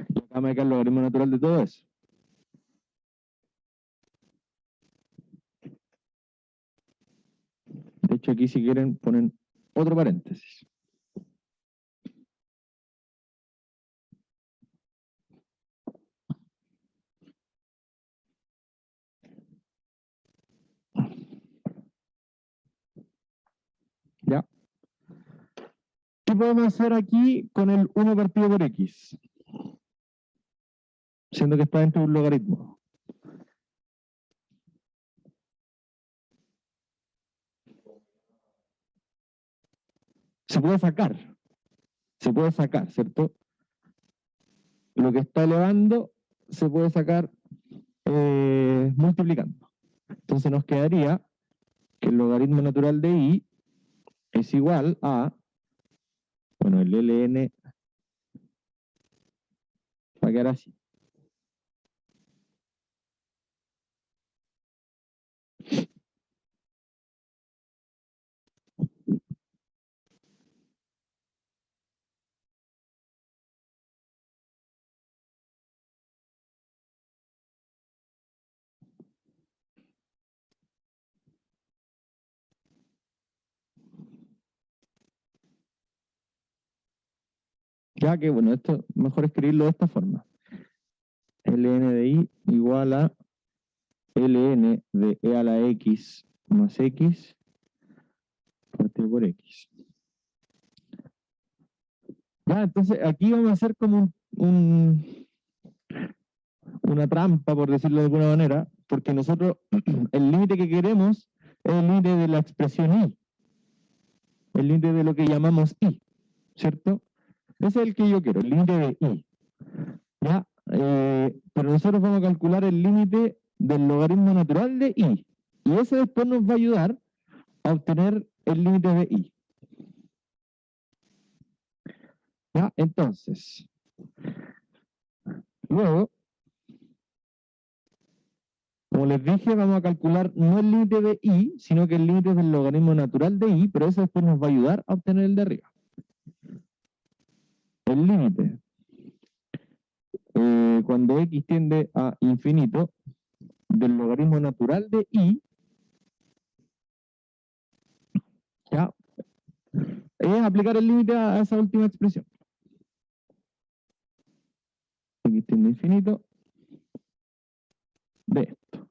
Y acá me va a quedar logaritmo natural de todo eso. De hecho, aquí si quieren ponen otro paréntesis. ¿Ya? ¿Qué podemos hacer aquí con el 1 partido por x? Siendo que está dentro de un logaritmo. Se puede sacar, ¿cierto? Lo que está elevando se puede sacar multiplicando. Entonces nos quedaría que el logaritmo natural de i es igual a, bueno, el ln va a quedar así. Ya que, bueno, esto mejor escribirlo de esta forma. Ln de i igual a ln de e a la x más x partido por x. Ya, entonces aquí vamos a hacer como una trampa, por decirlo de alguna manera, porque nosotros, el límite que queremos es el límite de la expresión i, el límite de lo que llamamos i, ¿cierto? Ese es el que yo quiero, el límite de i. ¿Ya? Pero nosotros vamos a calcular el límite del logaritmo natural de i, y ese después nos va a ayudar a obtener el límite de i. ¿Ya? Entonces, luego, como les dije, vamos a calcular no el límite de i, sino que el límite del logaritmo natural de i, pero eso después nos va a ayudar a obtener el de arriba. El límite, cuando x tiende a infinito, del logaritmo natural de i, ¿ya? Es aplicar el límite a esa última expresión. X tiende a infinito de esto.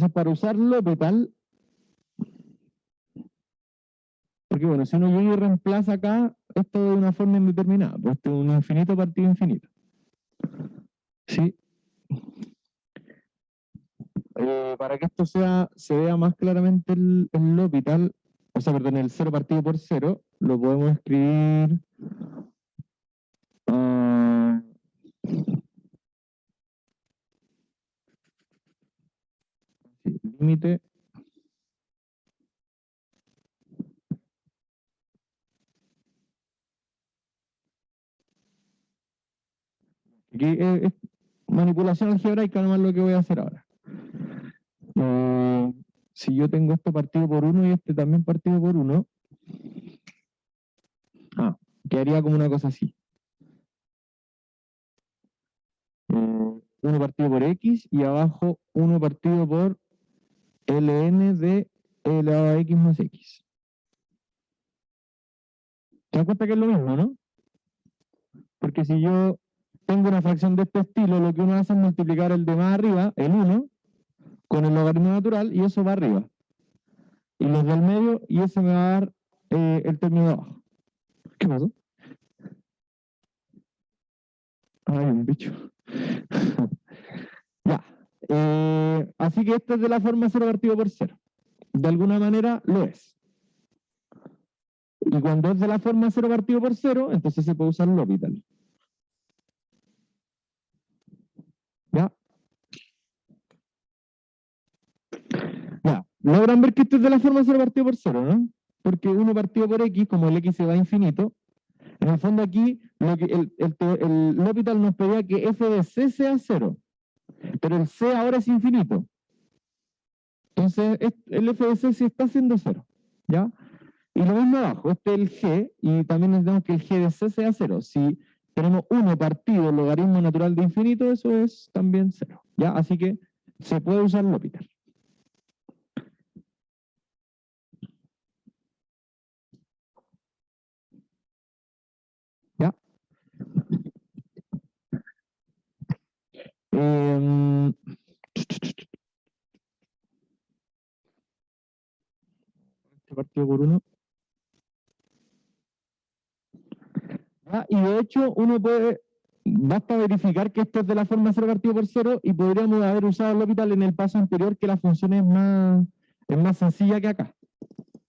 Entonces, para usar L'Hopital, porque bueno, si uno llega y reemplaza acá, esto de una forma indeterminada, pues esto es un infinito partido infinito. ¿Sí? Para que esto se vea más claramente el L'Hopital, o sea, perdón, el 0 partido por 0, lo podemos escribir límite aquí es manipulación algebraica nomás lo que voy a hacer ahora. Si yo tengo esto partido por 1 y este también partido por 1, quedaría como una cosa así. 1 partido por x y abajo 1 partido por ln de e elevado a x más x. ¿Te das cuenta que es lo mismo, no? Porque si yo tengo una fracción de este estilo, lo que uno hace es multiplicar el de más arriba, el 1, con el logaritmo natural, y eso va arriba. Y los del medio, y ese me va a dar el término de abajo. ¿Qué pasó? Ay, un bicho. Ya. Así que esto es de la forma 0 partido por 0. De alguna manera lo es. Y cuando es de la forma 0 partido por 0, entonces se puede usar L'Hopital. ¿Ya? Ya. Logran ver que esto es de la forma 0 partido por 0, ¿no? Porque 1 partido por x, como el x se va a infinito, en el fondo aquí el L'Hopital nos pedía que f de c sea 0. Pero el c ahora es infinito. Entonces el f de c sí está siendo 0. ¿Ya? Y lo mismo abajo, este es el g, y también necesitamos que el g de c sea 0. Si tenemos 1 partido logaritmo natural de infinito, eso es también 0. ¿Ya? Así que se puede usar L'Hopital. ¿Ya? Este partido por 1. ¿Ya? Y de hecho, basta verificar que esto es de la forma 0 partido por 0 y podríamos haber usado L'Hopital en el paso anterior, que la función es más sencilla que acá.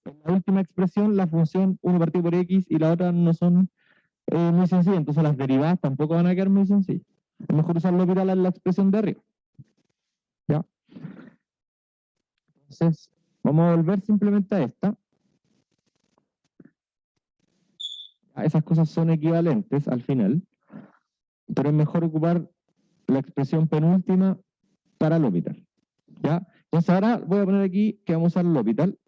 En la última expresión, la función 1 partido por x y la otra no son muy sencillas, entonces las derivadas tampoco van a quedar muy sencillas. Es mejor usar L'Hopital en la expresión de arriba. ¿Ya? Entonces, vamos a volver simplemente a esta. Esas cosas son equivalentes al final, pero es mejor ocupar la expresión penúltima para L'Hopital. ¿Ya? Entonces ahora voy a poner aquí que vamos a usar L'Hopital.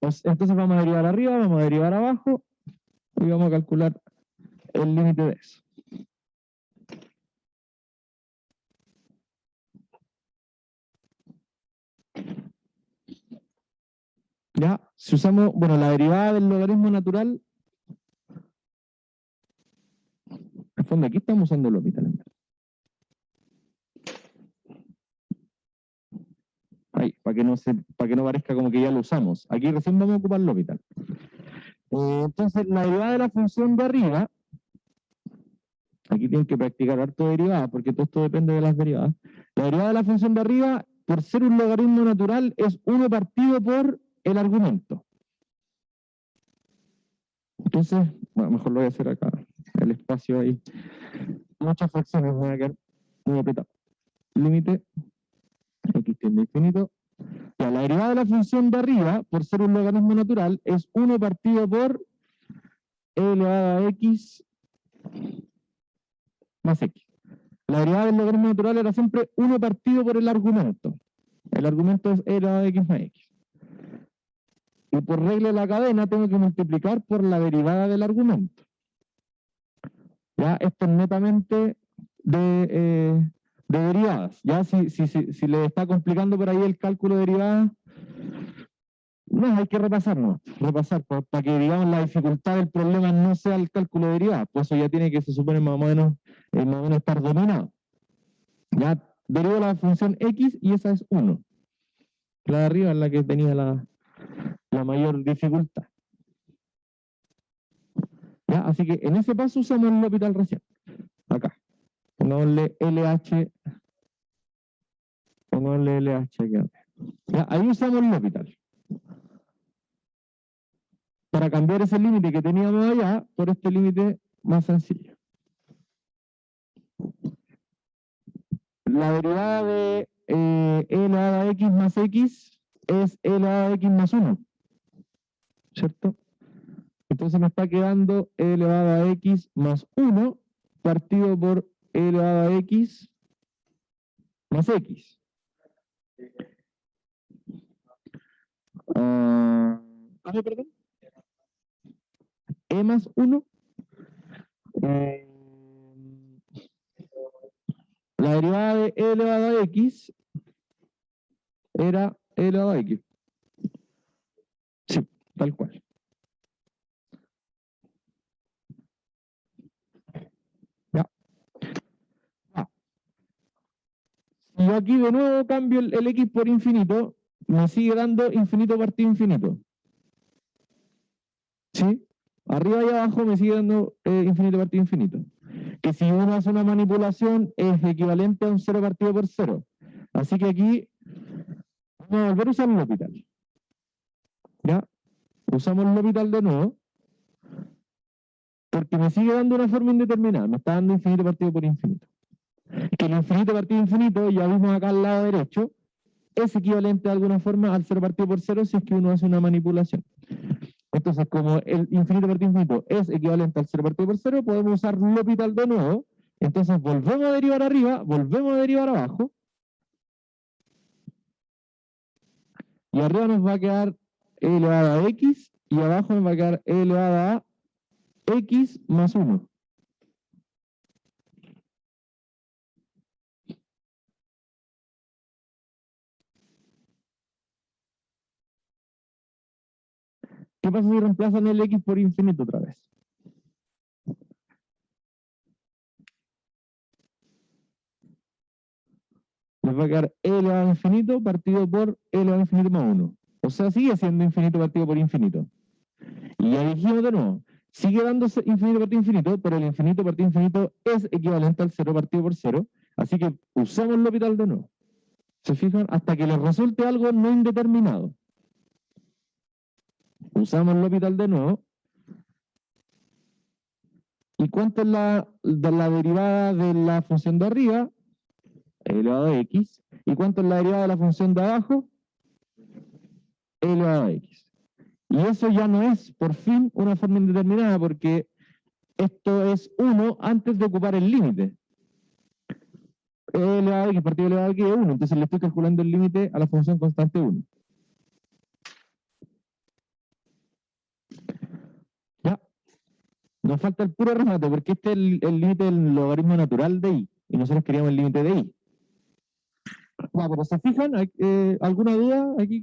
Entonces vamos a derivar arriba, vamos a derivar abajo y vamos a calcular el límite de eso. ¿Ya? Si usamos, bueno, la derivada del logaritmo natural, en el fondo aquí estamos usando L'Hopital en verdad. Ahí, para que no parezca como que ya lo usamos. Aquí recién vamos a ocupar L'Hopital. Entonces, la derivada de la función de arriba, aquí tienen que practicar harto derivada, porque todo esto depende de las derivadas. La derivada de la función de arriba, por ser un logaritmo natural, es 1 partido por el argumento. Entonces, bueno, mejor lo voy a hacer acá, el espacio ahí. Muchas fracciones me voy a quedar muy apretado. Límite, x tiende a infinito. Ya, la derivada de la función de arriba, por ser un logaritmo natural, es 1 partido por e elevado a x más x. La derivada del logaritmo natural era siempre 1 partido por el argumento. El argumento es e elevado a x más x. Y por regla de la cadena tengo que multiplicar por la derivada del argumento. Ya, esto es netamente de derivadas. Ya, si le está complicando por ahí el cálculo de derivadas, no, hay que repasar para que, digamos, la dificultad del problema no sea el cálculo de derivadas. Pues eso ya tiene que, se supone, más o menos estar dominado. Ya derivo la función x y esa es 1. La de arriba es la que tenía la mayor dificultad. ¿Ya? Así que en ese paso usamos el L'Hopital recién. Acá. Pongámosle LH. Pongámosle LH aquí. Ya, ahí usamos el L'Hopital. Para cambiar ese límite que teníamos allá por este límite más sencillo. La derivada de elevado a x más x es elevado a x más 1. ¿Cierto? Entonces me está quedando e elevado a x más 1 partido por e elevado a x más x. ¿Cómo, perdón? E más 1. La derivada de e elevado a x era e elevado a x. Sí, tal cual. Ya. Y yo aquí de nuevo cambio el x por infinito, me sigue dando infinito partido infinito. ¿Sí? Arriba y abajo me sigue dando infinito partido infinito. Que si uno hace una manipulación es equivalente a un 0 partido por 0. Así que aquí vamos a volver a usar el L'Hopital. ¿Ya? Usamos el L'Hopital de nuevo. Porque me sigue dando una forma indeterminada. Me está dando infinito partido por infinito. Que el infinito partido infinito, ya vimos acá al lado derecho, es equivalente de alguna forma al 0 partido por 0 si es que uno hace una manipulación. Entonces, como el infinito partido infinito es equivalente al 0 partido por 0, podemos usar L'Hopital de nuevo. Entonces, volvemos a derivar arriba, volvemos a derivar abajo. Y arriba nos va a quedar e elevado a x y abajo nos va a quedar e elevado a x más 1. ¿Qué pasa si reemplazan el x por infinito otra vez? Nos va a quedar e elevado a infinito partido por e elevado a infinito más 1. O sea, sigue siendo infinito partido por infinito. Y ya dijimos de nuevo, sigue dándose infinito partido infinito, pero el infinito partido infinito es equivalente al 0 partido por 0. Así que usamos el L'Hopital de nuevo. ¿Se fijan? Hasta que les resulte algo no indeterminado. Usamos el L'Hopital de nuevo. ¿Y cuánto es la derivada de la función de arriba? E elevado a x. ¿Y cuánto es la derivada de la función de abajo? E elevado a x. Y eso ya no es, por fin, una forma indeterminada, porque esto es 1 antes de ocupar el límite. E elevado a x partido elevado a x es 1, entonces le estoy calculando el límite a la función constante 1. ¿Ya? Nos falta el puro remate, porque este es el límite del logaritmo natural de y nosotros queríamos el límite de y. Ya, pero ¿se fijan? ¿Alguna duda? Aquí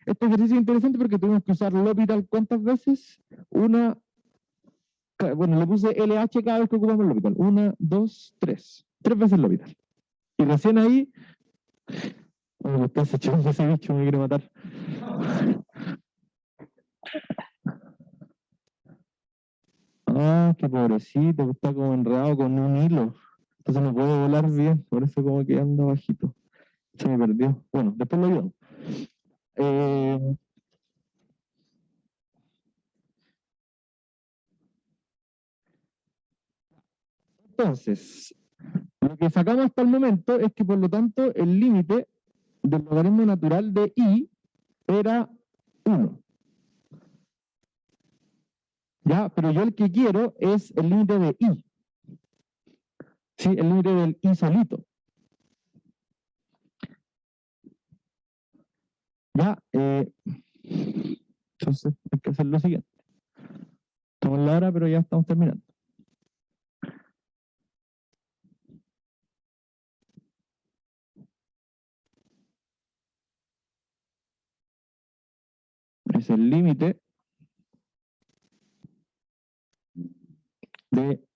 este ejercicio es interesante porque tuvimos que usar L'Hopital ¿cuántas veces? Bueno, le puse LH cada vez que ocupamos L'Hopital. 1, 2, 3. 3 veces L'Hopital. Y recién ahí, me está echando ese bicho, me quiere matar. Ah, qué pobrecito, está como enredado con un hilo. Entonces no puede volar bien, por eso como que anda bajito. Se me perdió. Bueno, después lo ayudo. Entonces, lo que sacamos hasta el momento es que por lo tanto el límite del logaritmo natural de y era 1. ¿Ya? Pero yo el que quiero es el límite de y. ¿Sí? El límite del y solito. ¿Ya? Entonces hay que hacer lo siguiente. Estamos en la hora, pero ya estamos terminando. Es el límite de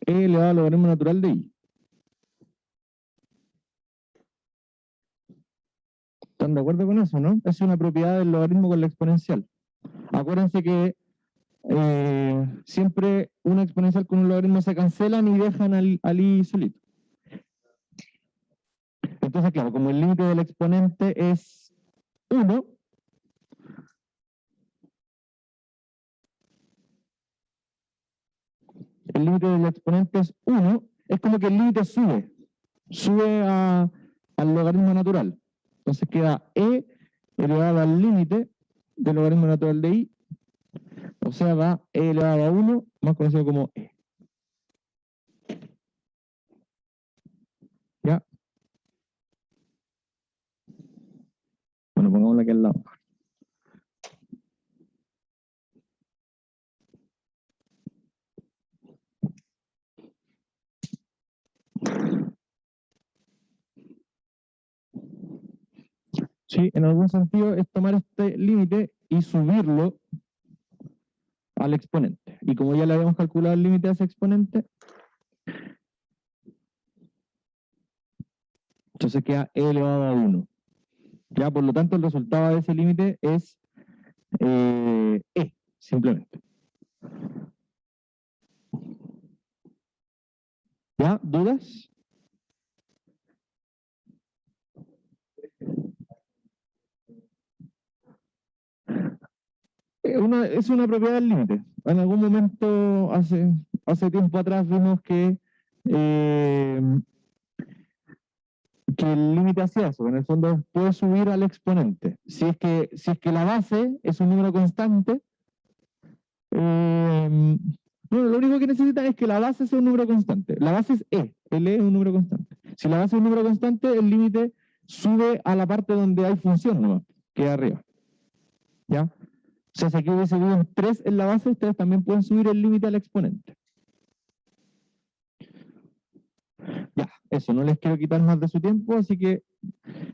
E elevado al logaritmo natural de I. ¿Están de acuerdo con eso, no? Es una propiedad del logaritmo con la exponencial. Acuérdense que siempre una exponencial con un logaritmo se cancelan y dejan al I solito. Entonces, claro, como el límite del exponente es 1, el límite del exponente es 1, es como que el límite sube al logaritmo natural. Entonces queda E elevado al límite del logaritmo natural de I, o sea, da E elevado a 1, más conocido como E. ¿Ya? Bueno, pongámosla aquí al lado. Sí, en algún sentido es tomar este límite y subirlo al exponente. Y como ya le habíamos calculado el límite a ese exponente, entonces queda E elevado a 1. Ya, por lo tanto, el resultado de ese límite es E, simplemente. ¿Ya? ¿Dudas? Es una propiedad del límite. En algún momento, hace tiempo atrás, vimos que el límite hacía eso, en el fondo puede subir al exponente. Si es que la base es un número constante, bueno, lo único que necesita es que la base sea un número constante. La base es E, el E es un número constante. Si la base es un número constante, el límite sube a la parte donde hay función nomás, que es arriba. ¿Ya? O sea, si aquí hubiese habido un 3 en la base, ustedes también pueden subir el límite al exponente. Ya, eso, no les quiero quitar más de su tiempo, así que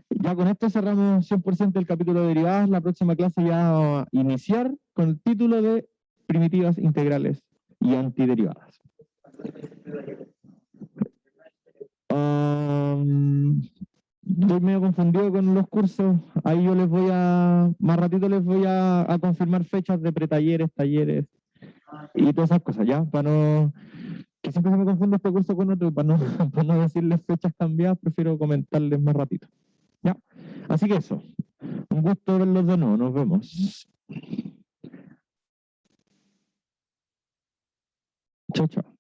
ya con esto cerramos 100% el capítulo de derivadas. La próxima clase ya va a iniciar con el título de primitivas integrales y antiderivadas. Estoy medio confundido con los cursos. Ahí yo más ratito les voy a confirmar fechas de pretalleres, talleres y todas esas cosas, ¿ya? Para no, que siempre se me confunde este curso con otro, para no, para no decirles fechas cambiadas, prefiero comentarles más ratito, ¿ya? Así que eso. Un gusto verlos de nuevo. Nos vemos. Chao, chao.